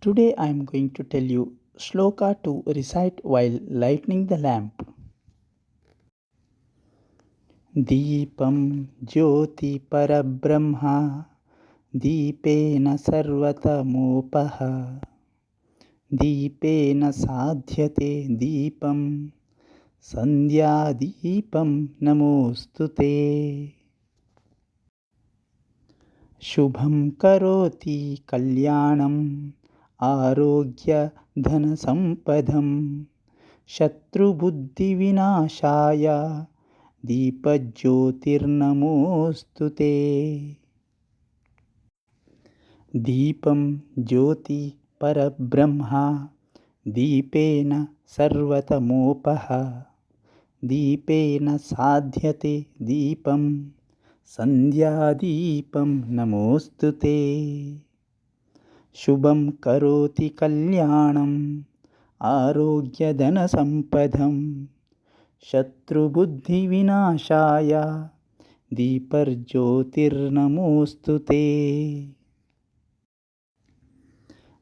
Today I am going to tell you shloka to recite while lighting the lamp. Deepam Jyoti Parabrahma Deepena Sarvatamopaha Deepena Sadhyate Deepam Sandhya Deepam Namostute Shubham Karoti Kalyanam Arogya Dhana Sampadam Shatrubuddhivinashaya Deepajyotirnamostute Deepam Jyoti Parabrahma Deepena Sarvatamopaha Deepena Sadhyate Deepam Sandhya Deepam Namostute Shubham Karoti Kalyanam Arogya Sampadam Shatrubuddhivinashaya Deeparjyotirnamostute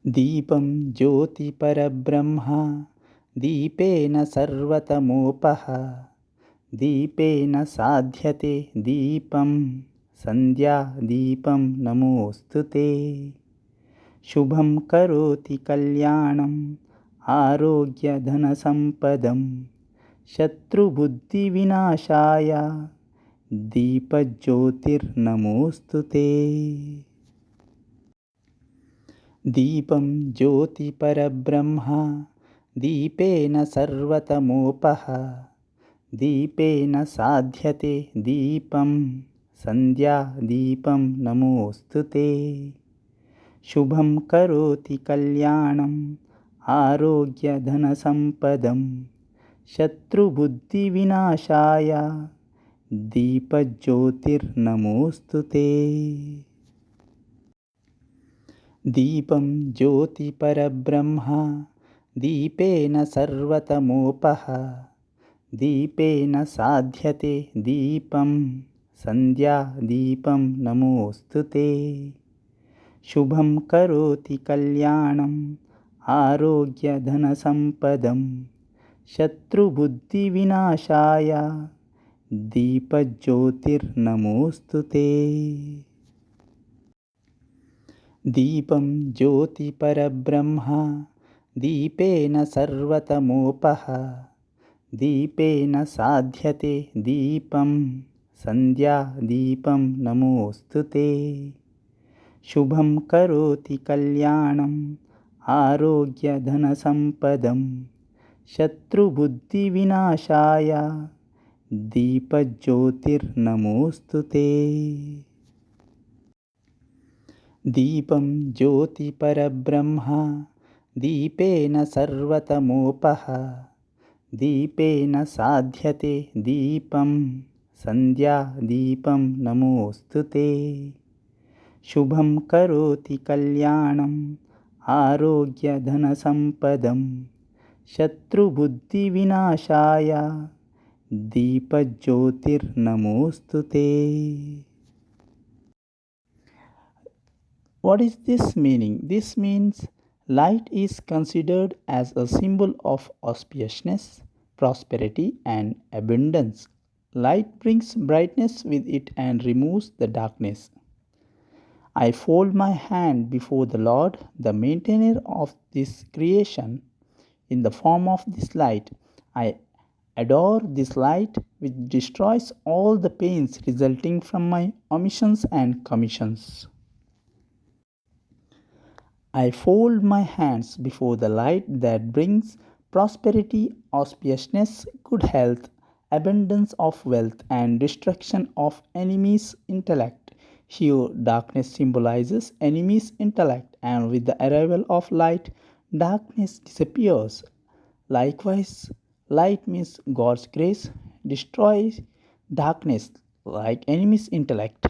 Deepam Jyoti Parabrahma Deepena Sarvatamopaha Deepena Sadhyate Deepam Sandhya Deepam Namostute Shubham Karoti Kalyanam Arogya Sampadam Shatrubuddhivinashaya Deepajyotirnamostute Deepam Jyoti Parabrahma Deepena Sarvatamopaha Deepena Sadhyate Deepam Sandhya Deepam Namostute Shubham Karoti Kalyanam Arogya Sampadam Shatrubuddhivinashaya Deepajyotirnamostute Deepam Jyoti Parabrahma Deepena Sarvatamopaha Deepena Sadhyate Deepam Sandhya Deepam Namostute Shubham Karoti Kalyanam Arogya Sampadam Shatrubuddhivinashaya Deepajyotirnamostute Deepam Jyoti Parabrahma Deepena Sarvatamopaha Deepena Sadhyate Deepam Sandhya Deepam Namostute Shubham Karoti Kalyanam Arogya Sampadam Shatrubuddhivinashaya Deepajyotirnamostute Deepam Jyoti Parabrahma Deepena Sarvatamopaha Deepena Sadhyate Deepam Sandhya Deepam Namostute Shubham Karoti Kalyanam Arogya Sampadam Shatrubuddhivinashaya Deepajyotirnamostute What is this meaning? This means light is considered as a symbol of auspiciousness, prosperity, and abundance. Light brings brightness with it and removes the darkness. I fold my hand before the Lord, the maintainer of this creation, in the form of this light. I adore this light which destroys all the pains resulting from my omissions and commissions. I fold my hands before the light that brings prosperity, auspiciousness, good health, abundance of wealth, and destruction of enemies' intellect. Here, darkness symbolizes enemies' intellect, and with the arrival of light, darkness disappears. Likewise, light means God's grace destroys darkness like enemies' intellect.